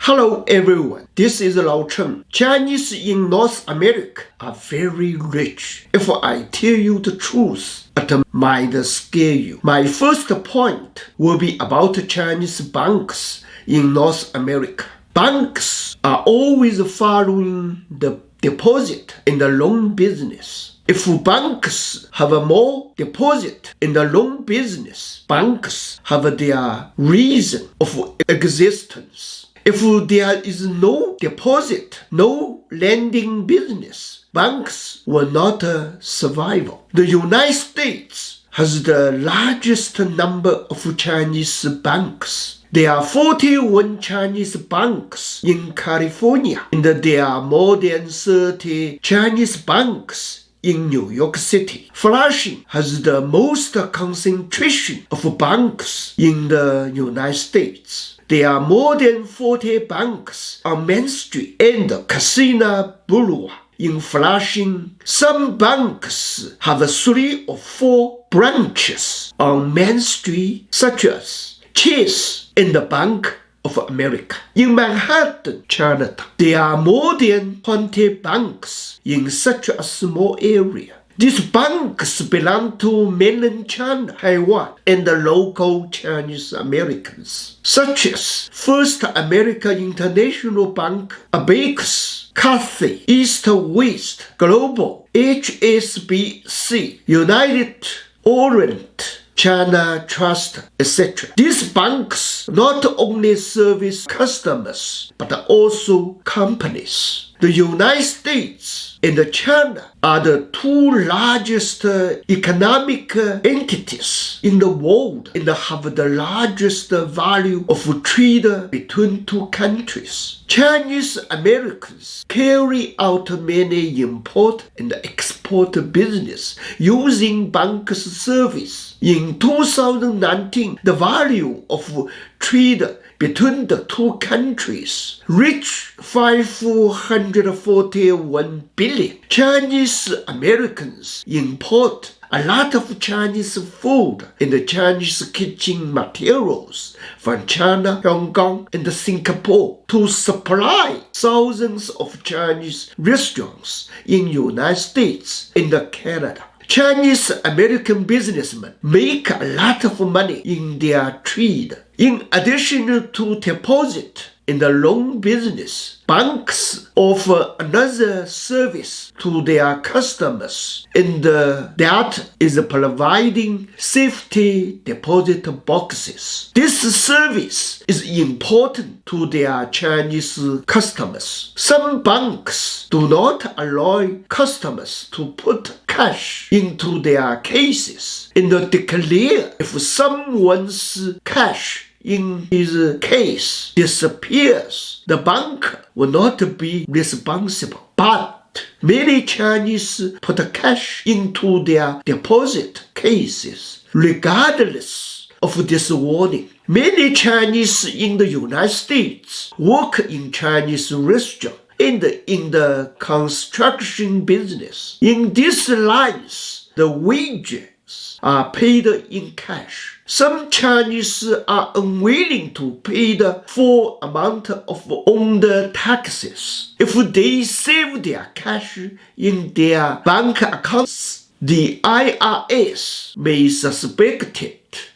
Hello everyone, this is Lao Cheng. Chinese in North America are very rich. If I tell you the truth, it might scare you. My first point will be about Chinese banks in North America. Banks are always following the deposit in the loan business. If banks have more deposit in the loan business, banks have their reason of existence. If there is no deposit, no lending business, banks will not survive. The United States has the largest number of Chinese banks. There are 41 Chinese banks in California, and there are more than 30 Chinese banks in New York City. Flushing has the most concentration of banks in the United States. There are more than 40 banks on Main Street and Casino Boulevard in Flushing. Some banks have 3 or 4 branches on Main Street, such as Chase and the Bank of America. In Manhattan, Chinatown, there are more than 20 banks in such a small area. These banks belong to mainland China, Taiwan, and the local Chinese Americans, such as First America International Bank, Abacus, Cathay, East West, Global, HSBC, United Orient, China Trust, etc. These banks not only service customers, but also companies. The United States and China are the 2 largest economic entities in the world and have the largest value of trade between 2 countries. Chinese Americans carry out many import and export business using banks' service. In 2019, the value of trade between the 2 countries reached $541 billion. Chinese Americans import a lot of Chinese food and Chinese kitchen materials from China, Hong Kong, and Singapore to supply thousands of Chinese restaurants in United States and Canada. Chinese American businessmen make a lot of money in their trade. In addition to deposit in the loan business, banks offer another service to their customers, and that is providing safety deposit boxes. This service is important to their Chinese customers. Some banks do not allow customers to put cash into their cases and declare if someone's cash in his case disappears, the bank will not be responsible. But many Chinese put cash into their deposit cases regardless of this warning. Many Chinese in the United States work in Chinese restaurants and in the construction business. In these lines, the wages are paid in cash. Some Chinese are unwilling to pay the full amount of owned taxes. If they save their cash in their bank accounts, the IRS may suspect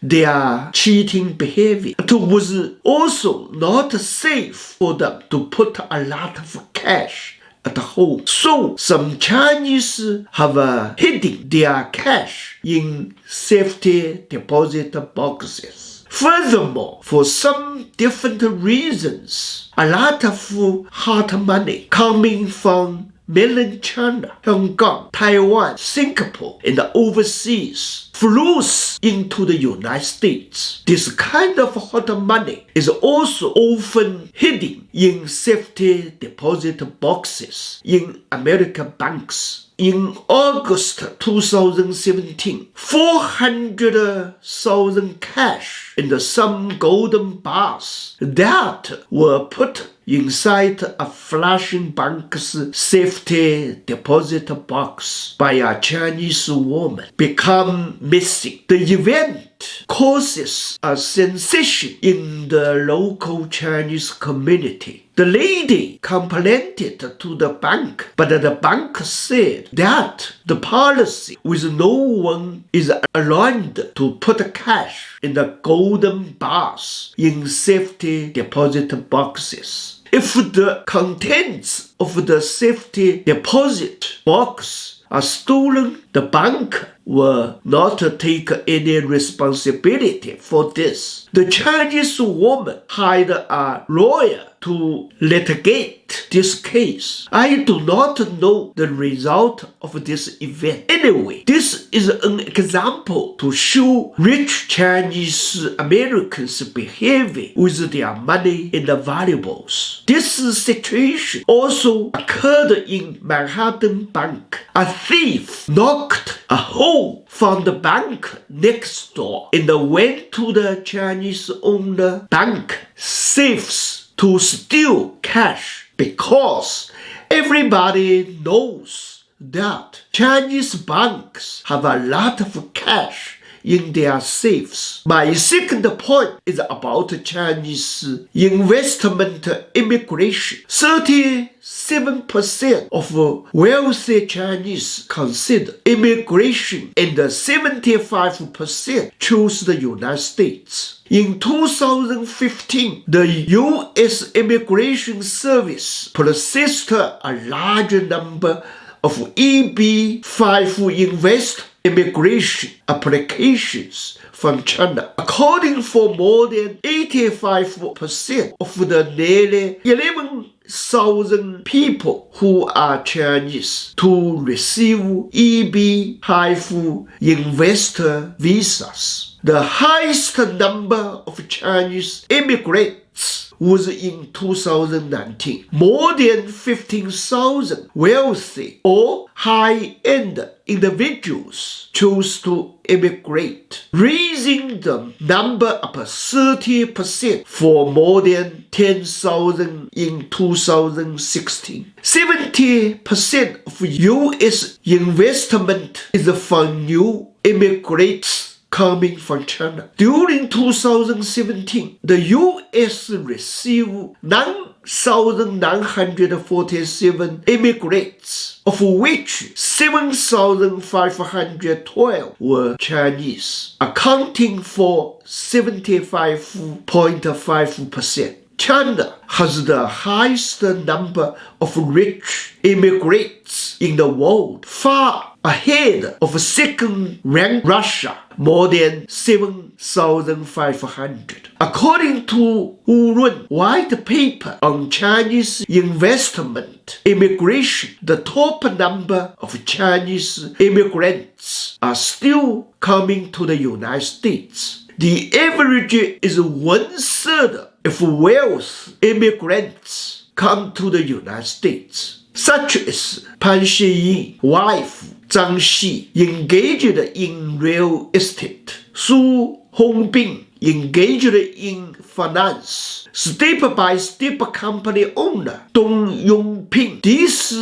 their cheating behavior. It was also not safe for them to put a lot of cash at home. So some Chinese have hidden their cash in safety deposit boxes. Furthermore, for some different reasons, a lot of hard money coming from mainland China, Hong Kong, Taiwan, Singapore, and overseas flows into the United States. This kind of hot money is also often hidden in safety deposit boxes in American banks. In August 2017, 400,000 cash and some golden bars that were put inside a Flushing bank's safety deposit box by a Chinese woman become missing. The event causes a sensation in the local Chinese community. The lady complained to the bank, but the bank said that the policy with no one is allowed to put cash in the golden bars in safety deposit boxes. If the contents of the safety deposit box are stolen, the bank will not take any responsibility for this. The Chinese woman hired a lawyer to litigate this case. I do not know the result of this event. Anyway, this is an example to show rich Chinese Americans' behavior with their money and valuables. This situation also occurred in Manhattan Bank. A thief knocked a hole from the bank next door and went to the Chinese-owned bank safes to steal cash because everybody knows that Chinese banks have a lot of cash in their safes. My second point is about Chinese investment immigration. 37% of wealthy Chinese consider immigration and 75% choose the United States. In 2015, the U.S. Immigration Service processed a large number of EB-5 immigration applications from China, accounting for more than 85% of the nearly 11,000 people who are Chinese to receive EB-5 investor visas. The highest number of Chinese immigrants was in 2019. More than 15,000 wealthy or high-end individuals chose to immigrate, raising the number up 30% for more than 10,000 in 2016. 70% of U.S. investment is from new immigrants coming from China. During 2017, the U.S. received 9,947 immigrants, of which 7,512 were Chinese, accounting for 75.5%. China has the highest number of rich immigrants in the world, far ahead of second-ranked Russia, more than 7,500. According to Wu Run White Paper on Chinese investment immigration, the top number of Chinese immigrants are still coming to the United States. The average is 1/3 of wealth immigrants come to the United States, such as Pan Xiying, wife Zhang Xi, engaged in real estate, Su Hongbin, engaged in finance, step-by-step company owner Dong Yongping. These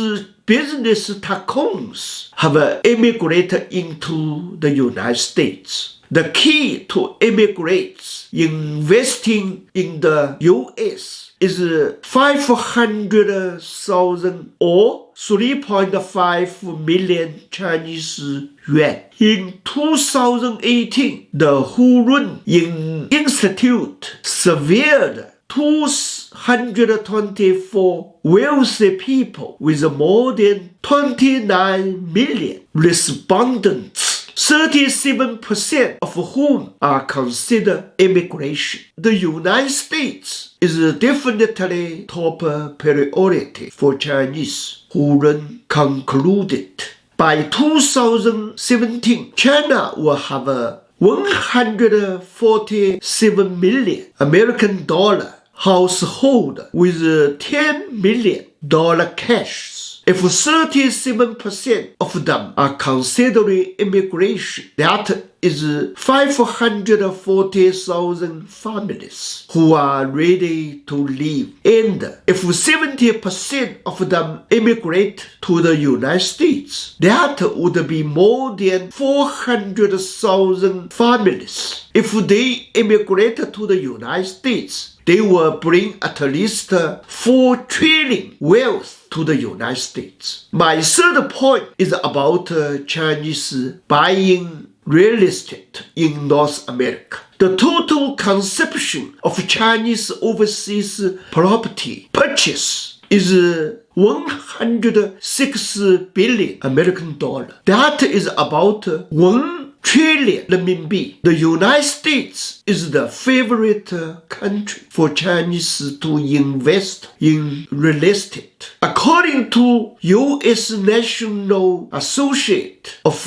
business tycoons have immigrated into the United States. The key to immigrants investing in the U.S. is 500,000 or 3.5 million Chinese yuan. In 2018, the Hurun Institute surveyed 224 wealthy people with more than 29 million respondents, 37% of whom are considered immigration. The United States is definitely top priority for Chinese, Hurun concluded. By 2017, China will have 147 million American dollar household with $10 million cash. If 37% of them are considering immigration, that is 540,000 families who are ready to leave. And if 70% of them immigrate to the United States, that would be more than 400,000 families. if they immigrate to the United States, they will bring at least 4 trillion wealth to the United States. My third point is about Chinese buying real estate in North America. The total consumption of Chinese overseas property purchase is 106 billion American dollar. That is about 1 trillion renminbi. The United States is the favorite country for Chinese to invest in real estate. According to U.S. National Association of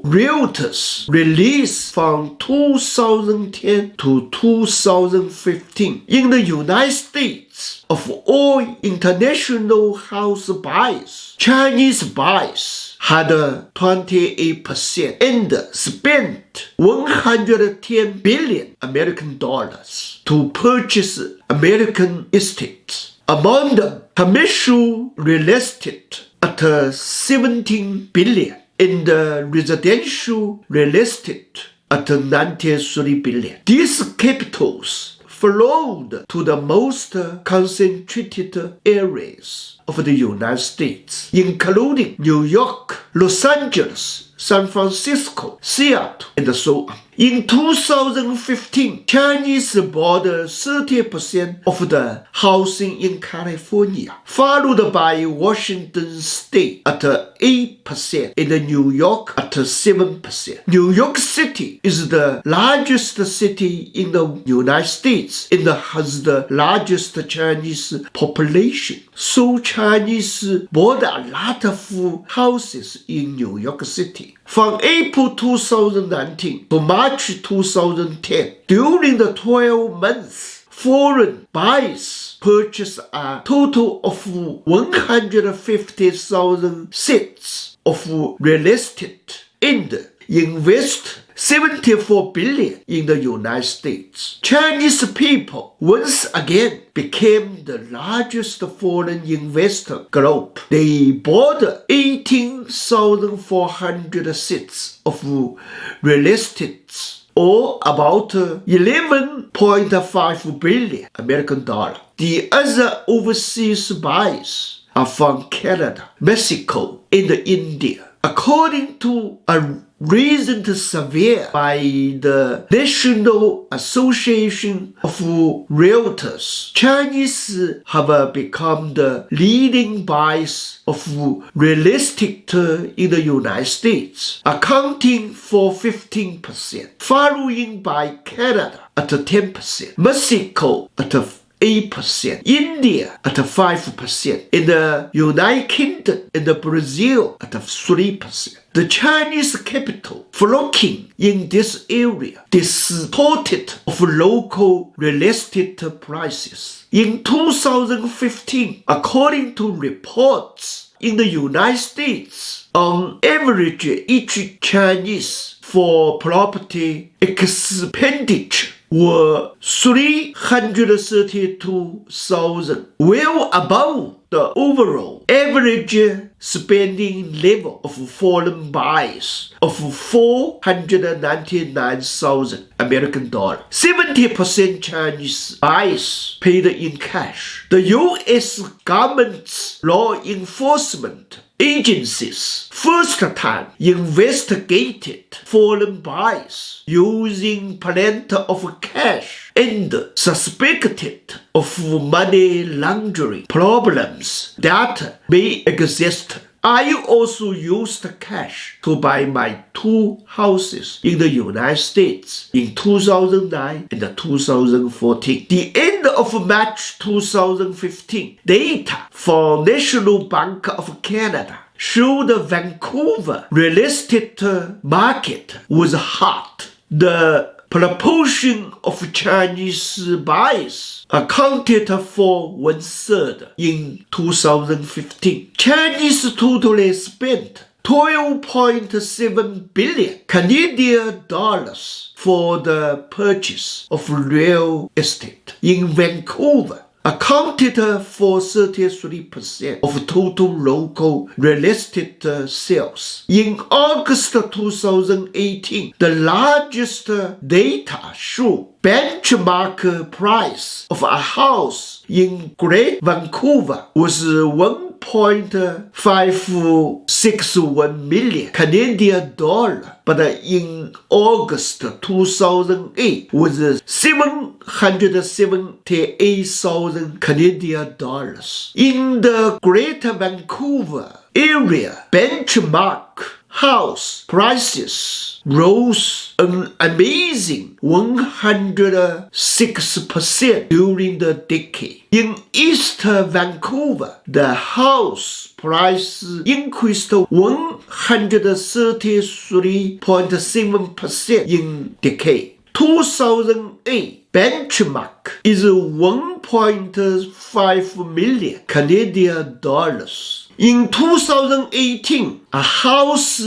Realtors release from 2010 to 2015, in the United States, of all international house buyers, Chinese buyers had 28% and spent 110 billion American dollars to purchase American estates. Among them, commercial real estate at 17 billion and residential real estate at 93 billion. These capitals flowed to the most concentrated areas of the United States, including New York, Los Angeles, San Francisco, Seattle, and so on. In 2015, Chinese bought 30% of the housing in California, followed by Washington State at 8% and New York at 7%. New York City is the largest city in the United States and has the largest Chinese population. So Chinese bought a lot of houses in New York City. From April 2019 to March 2010, during the 12 months, foreign buyers purchased a total of 150,000 seats of real estate and invest 74 billion in the United States. Chinese people once again became the largest foreign investor globally. They bought 18,400 seats of real estate, or about 11.5 billion American dollar. The other overseas buyers are from Canada, Mexico, and India. According to a recent survey by the National Association of Realtors, Chinese have become the leading buyers of real estate in the United States, accounting for 15%, following by Canada at 10%, Mexico at 8%, India at 5%, and the United Kingdom and Brazil at 3%. The Chinese capital flocking in this area distorted of local real estate prices. In 2015, according to reports in the United States, on average, each Chinese for property expenditure were 332,000, well above the overall average spending level of foreign buyers of 499,000 American dollars. 70% Chinese buyers paid in cash. The U.S. government's law enforcement agencies first time investigated foreign buyers using plenty of cash and suspected of money laundering problems that may exist. I also used cash to buy my 2 houses in the United States in 2009 and 2014. The end of March 2015, data from National Bank of Canada showed the Vancouver real estate market was hot. The proportion of Chinese buyers accounted for 1/3 in 2015. Chinese totally spent 12.7 billion Canadian dollars for the purchase of real estate in Vancouver, accounted for 33% of total local real estate sales. In August 2018, the largest data show benchmark price of a house in Great Vancouver was $1.561 million Canadian dollar, but in August 2008 was $778,000 Canadian dollars. In the Greater Vancouver area, benchmark house prices rose an amazing 106% during the decade. In East Vancouver, the house price increased 133.7% in decade. 2008 benchmark is 1.5 million Canadian dollars. In 2018, a house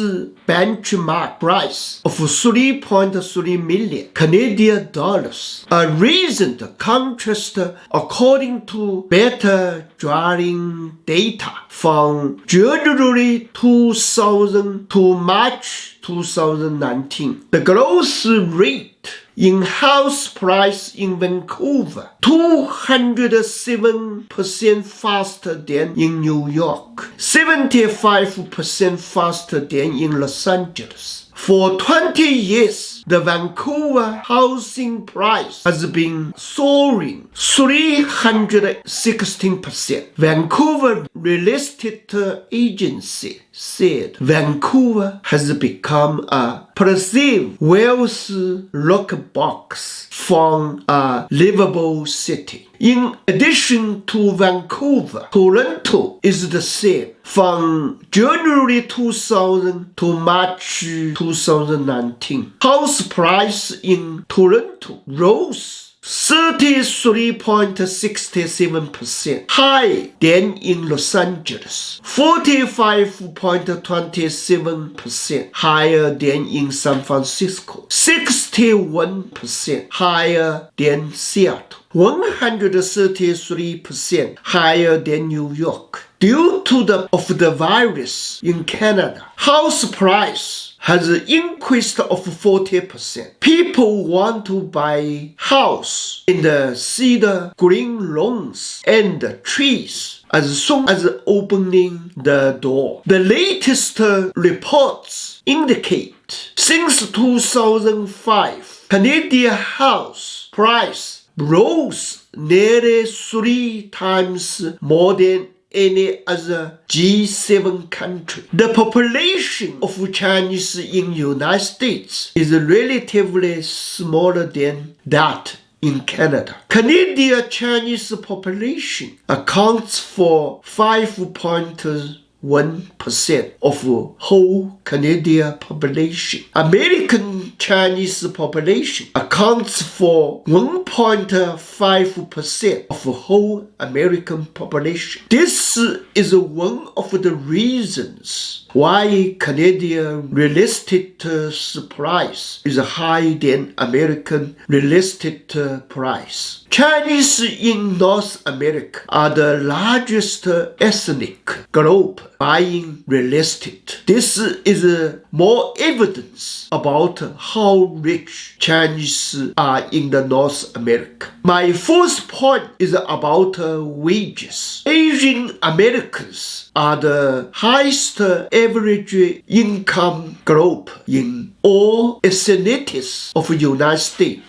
benchmark price of 3.3 million Canadian dollars. A recent contrast according to better dwelling data from January 2000 to March 2019. The growth rate in house price in Vancouver 207% faster than in New York, 75% faster than in Los Angeles. For 20 years, the Vancouver housing price has been soaring 316%. Vancouver Real Estate Agency said Vancouver has become a perceived wealth lockbox from a livable city. In addition to Vancouver, Toronto is the same. From January 2000 to March 2019, house price in Toronto rose 33.67% higher than in Los Angeles, 45.27% higher than in San Francisco, 61% higher than Seattle, 133% higher than New York. Due to the virus in Canada, house price has increased of 40%. People want to buy house in the cedar green lawns and trees as soon as opening the door. The latest reports indicate since 2005, Canadian house price rose nearly 3 times more than any other G7 country. The population of Chinese in United States is relatively smaller than that in Canada. Canadian Chinese population accounts for 5.1% of whole Canadian population. American Chinese population accounts for 1.5% of whole American population. This is one of the reasons why Canadian real estate price is higher than American real estate price. Chinese in North America are the largest ethnic group buying real estate. This is more evidence about how rich Chinese are in the North America. My first point is about wages. Asian Americans are the highest average income group in all ethnicities of the United States.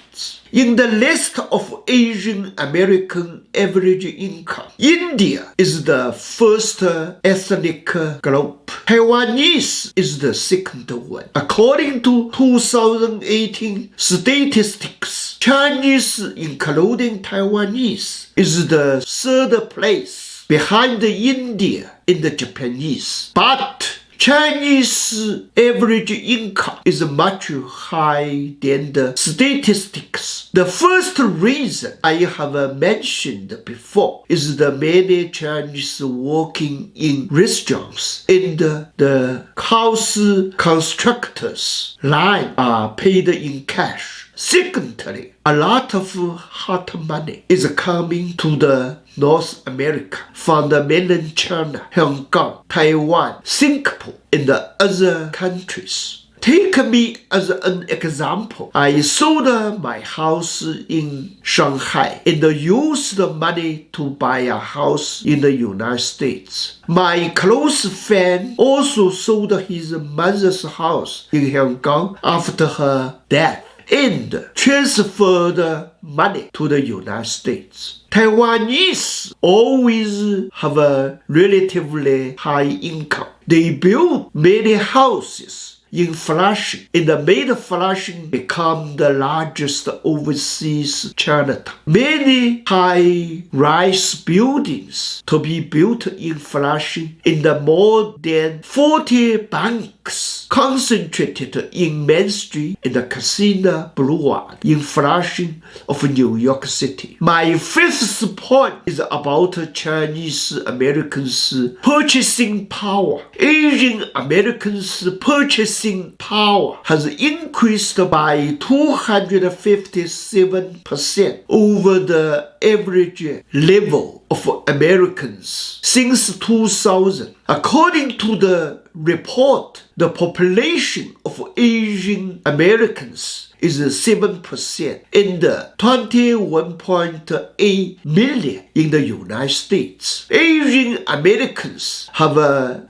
In the list of Asian American average income, India is the first ethnic group. Taiwanese is the second one. According to 2018 statistics, Chinese, including Taiwanese, is the third place behind India and the Japanese. But Chinese average income is much higher than the statistics. The first reason I have mentioned before is the many Chinese working in restaurants and the house constructors line are paid in cash. Secondly, a lot of hot money is coming to the North America from the mainland China, Hong Kong, Taiwan, Singapore, and the other countries. Take me as an example. I sold my house in Shanghai and used the money to buy a house in the United States. My close friend also sold his mother's house in Hong Kong after her death and transferred money to the United States. Taiwanese always have a relatively high income. They build many houses in Flushing, and made Flushing become the largest overseas Chinatown. Many high-rise buildings to be built in Flushing, and more than 40 banks concentrated in Main Street and the Casino Boulevard in Flushing of New York City. My fifth point is about Chinese Americans' purchasing power. Asian Americans' purchasing power has increased by 257% over the average level of Americans since 2000. According to the report, the population of Asian Americans is 7% and 21.8 million in the United States. Asian Americans have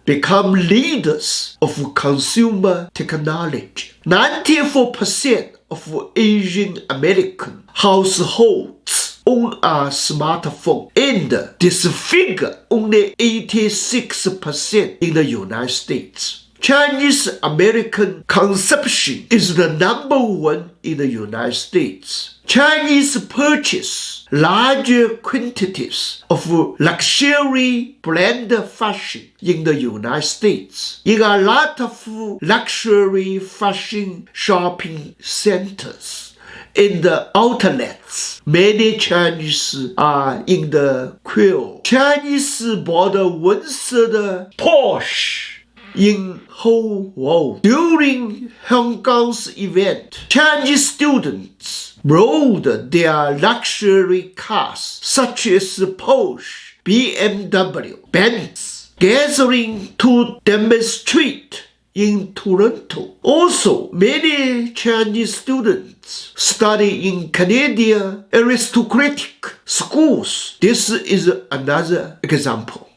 become leaders of consumer technology. 94% of Asian American households own a smartphone, and this figure only 86% in the United States. Chinese American consumption is the number one in the United States. Chinese purchase larger quantities of luxury brand fashion in the United States. In a lot of luxury fashion shopping centers and outlets, many Chinese are in the queue. Chinese bought one-third Porsche in whole world. During Hong Kong's event, Chinese students rode their luxury cars such as Porsche, BMW, Benz, gathering to demonstrate in Toronto. Also, many Chinese students study in Canadian aristocratic schools. This is another example.